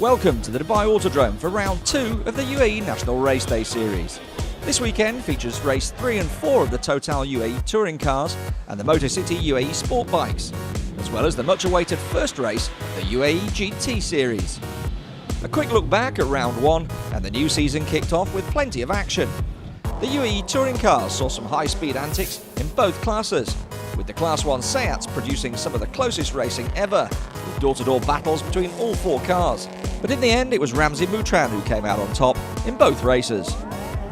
Welcome to the Dubai Autodrome for round 2 of the UAE National Race Day Series. This weekend features race 3 and 4 of the Total UAE touring cars and the MotorCity UAE sport bikes, as well as the much-awaited first race, the UAE GT Series. A quick look back at round 1, and the new season kicked off with plenty of action. The UAE touring cars saw some high-speed antics in both classes, with the Class 1 Seats producing some of the closest racing ever, with door-to-door battles between all 4 cars. But in the end, it was Ramzi Moutran who came out on top in both races.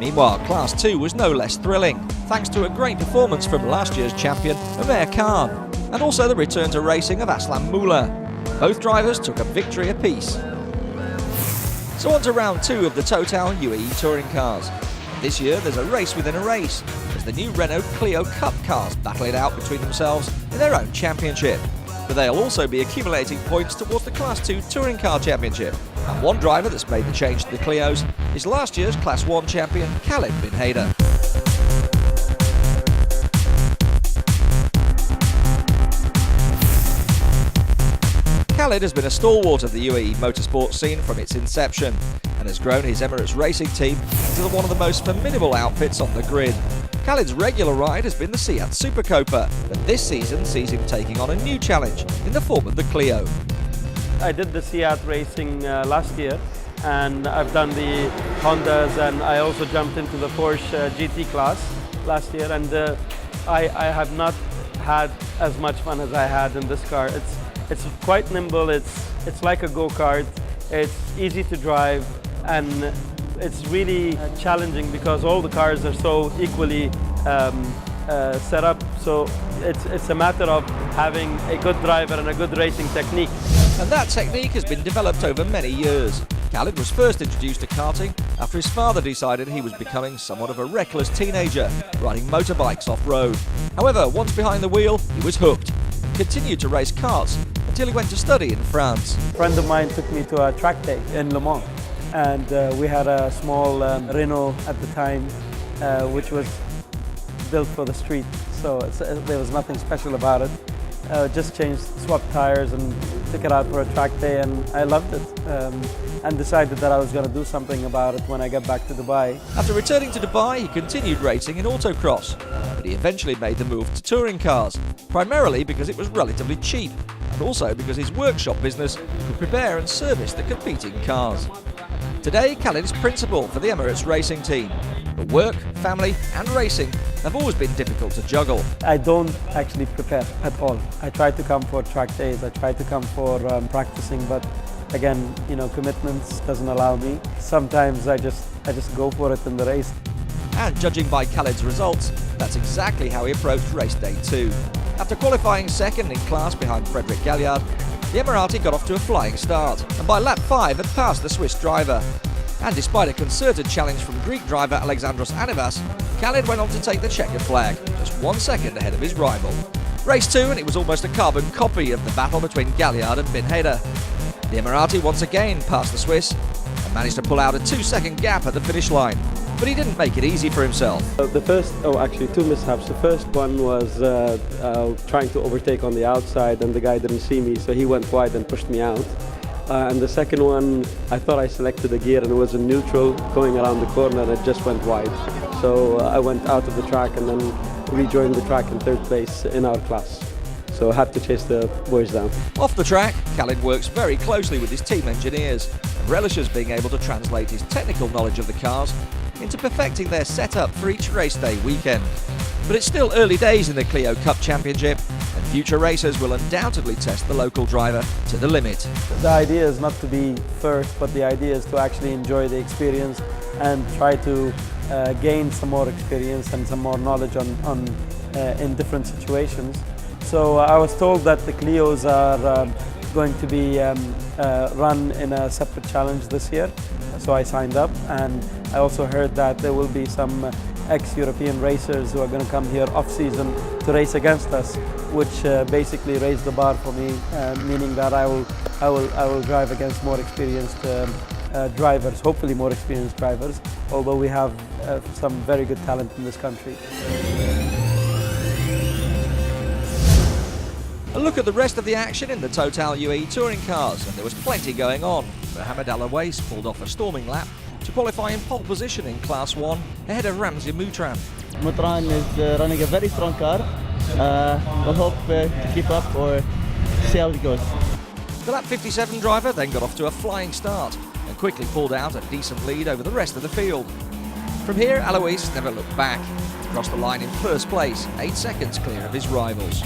Meanwhile, Class 2 was no less thrilling, thanks to a great performance from last year's champion, Umair Khan, and also the return to racing of Aslan Mulla. Both drivers took a victory apiece. So on to round 2 of the Total UAE touring cars. This year there's a race within a race, as the new Renault Clio Cup cars battle it out between themselves in their own championship. But they'll also be accumulating points towards the Class 2 Touring Car Championship. And one driver that's made the change to the Clios is last year's Class 1 champion Khalid bin Haider. Khalid has been a stalwart of the UAE motorsport scene from its inception and has grown his Emirates racing team into one of the most formidable outfits on the grid. Khalid's regular ride has been the Seat Super Copa, but this season sees him taking on a new challenge in the form of the Clio. I did the Seat racing last year, and I've done the Hondas, and I also jumped into the Porsche GT class last year, and I have not had as much fun as I had in this car. It's quite nimble, it's like a go-kart, it's easy to drive, and it's really challenging because all the cars are so equally set up, so it's a matter of having a good driver and a good racing technique. And that technique has been developed over many years. Khalid was first introduced to karting after his father decided he was becoming somewhat of a reckless teenager, riding motorbikes off-road. However, once behind the wheel, he was hooked and continued to race karts until he went to study in France. A friend of mine took me to a track day in Le Mans, and we had a small Renault at the time, which was built for the street, so there was nothing special about it. Just swapped tires and took it out for a track day, and I loved it, and decided that I was going to do something about it when I got back to Dubai. After returning to Dubai, he continued racing in autocross, but he eventually made the move to touring cars, primarily because it was relatively cheap, and also because his workshop business could prepare and service the competing cars. Today, Khalid is principal for the Emirates racing team, but work, family and racing have always been difficult to juggle. I don't actually prepare at all. I try to come for track days, I try to come for practicing, but again, commitments doesn't allow me. Sometimes I just go for it in the race. And judging by Khalid's results, that's exactly how he approached race day 2. After qualifying second in class behind Frederic Galliard, the Emirati got off to a flying start, and by lap 5 had passed the Swiss driver. And despite a concerted challenge from Greek driver Alexandros Anivas, Khalid went on to take the checkered flag, just 1 second ahead of his rival. Race 2, and it was almost a carbon copy of the battle between Galliard and bin Haider. The Emirati once again passed the Swiss and managed to pull out a 2-second gap at the finish line. But he didn't make it easy for himself. Actually 2 mishaps. The first one was trying to overtake on the outside, and the guy didn't see me, so he went wide and pushed me out. And the second one, I thought I selected a gear and it was in neutral going around the corner, and it just went wide. So I went out of the track and then rejoined the track in 3rd place in our class. So I had to chase the boys down. Off the track, Khalid works very closely with his team engineers and relishes being able to translate his technical knowledge of the cars into perfecting their setup for each race day weekend. But it's still early days in the Clio Cup Championship, and future racers will undoubtedly test the local driver to the limit. The idea is not to be first, but the idea is to actually enjoy the experience and try to gain some more experience and some more knowledge in different situations. So I was told that the Clios are going to be run in a separate challenge this year, so I signed up, and I also heard that there will be some ex-European racers who are going to come here off-season to race against us, which basically raised the bar for me, meaning that I will drive against more experienced drivers, hopefully more experienced drivers, although we have some very good talent in this country. A look at the rest of the action in the Total UAE touring cars, and there was plenty going on. Mohamed Alawais pulled off a storming lap to qualify in pole position in Class 1 ahead of Ramzi Moutran. Moutran is running a very strong car. We'll hope to keep up or see how it goes. The lap 57 driver then got off to a flying start and quickly pulled out a decent lead over the rest of the field. From here, Alawais never looked back. He crossed the line in first place, 8 seconds clear of his rivals.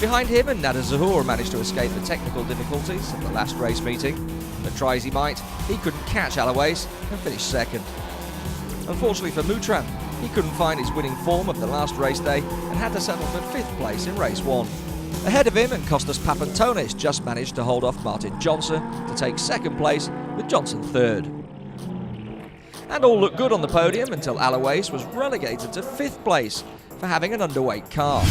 Behind him, and Nader Zahour managed to escape the technical difficulties of the last race meeting, but try as he might, he couldn't catch Alawais and finished second. Unfortunately for Moutran, he couldn't find his winning form of the last race day and had to settle for 5th place in race 1. Ahead of him, and Kostas Papantonis just managed to hold off Martin Johnson to take 2nd place, with Johnson 3rd. And all looked good on the podium until Alawais was relegated to 5th place for having an underweight car.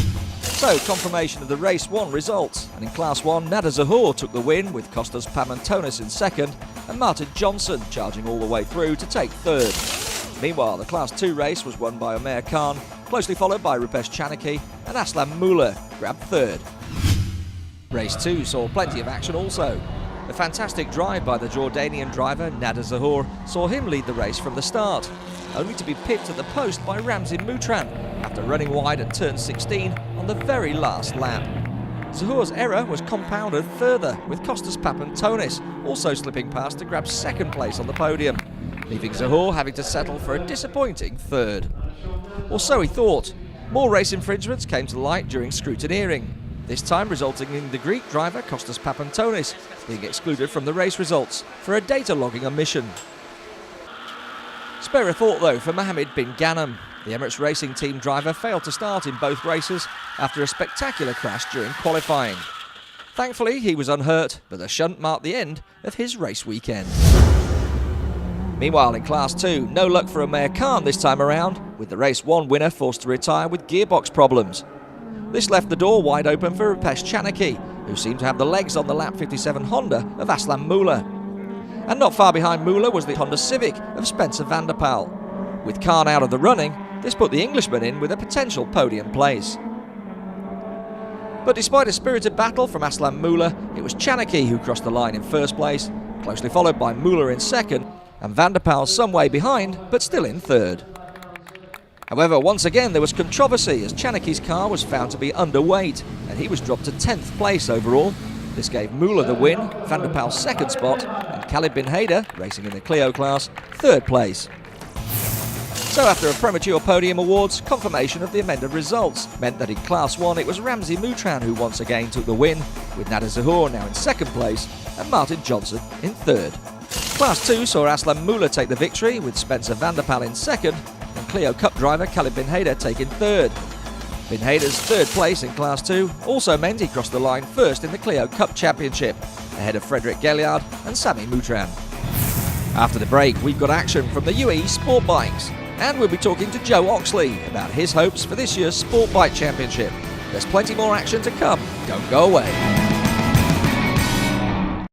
So, confirmation of the race 1 results, and in Class 1, Nader Zahour took the win with Kostas Papantonis in 2nd and Martin Johnson charging all the way through to take 3rd. Meanwhile, the Class 2 race was won by Omer Khan, closely followed by Rupesh Chanaki, and Aslam Muller grabbed 3rd. Race 2 saw plenty of action also. A fantastic drive by the Jordanian driver Nader Zahour saw him lead the race from the start, only to be pipped at the post by Ramzi Moutran after running wide at turn 16 on the very last lap. Zahour's error was compounded further with Kostas Papantonis also slipping past to grab 2nd place on the podium, leaving Zahour having to settle for a disappointing 3rd. Or so he thought. More race infringements came to light during scrutineering, this time resulting in the Greek driver Kostas Papantonis being excluded from the race results for a data logging omission. Spare a thought though for Mohammed bin Ghanem. The Emirates Racing Team driver failed to start in both races after a spectacular crash during qualifying. Thankfully he was unhurt, but the shunt marked the end of his race weekend. Meanwhile in Class 2, no luck for Omer Khan this time around, with the Race 1 winner forced to retire with gearbox problems. This left the door wide open for Rupesh Chanaki, who seemed to have the legs on the lap 57 Honda of Aslam Muller. And not far behind Muller was the Honda Civic of Spencer van der Pal. With Khan out of the running, this put the Englishman in with a potential podium place. But despite a spirited battle from Aslam Muller, it was Chanaki who crossed the line in first place, closely followed by Muller in 2nd, and van der Pal some way behind, but still in 3rd. However, once again there was controversy as Chanaki's car was found to be underweight, and he was dropped to 10th place overall. This gave Muller the win, van der Pal 2nd spot, and Khalid bin Hader, racing in the Clio class, 3rd place. So after a premature podium awards, confirmation of the amended results meant that in Class 1 it was Ramzi Moutran who once again took the win, with Nader Zahour now in 2nd place and Martin Johnson in 3rd. Class 2 saw Aslam Muller take the victory, with Spencer van der Pal in 2nd and Clio Cup driver Khalid bin Hader taking 3rd. Bin Hader's 3rd place in Class 2 also meant he crossed the line first in the Clio Cup Championship, ahead of Frederic Gelliard and Sami Moutran. After the break, we've got action from the UAE Sport Bikes, and we'll be talking to Joe Oxley about his hopes for this year's Sport Bike Championship. There's plenty more action to come. Don't go away.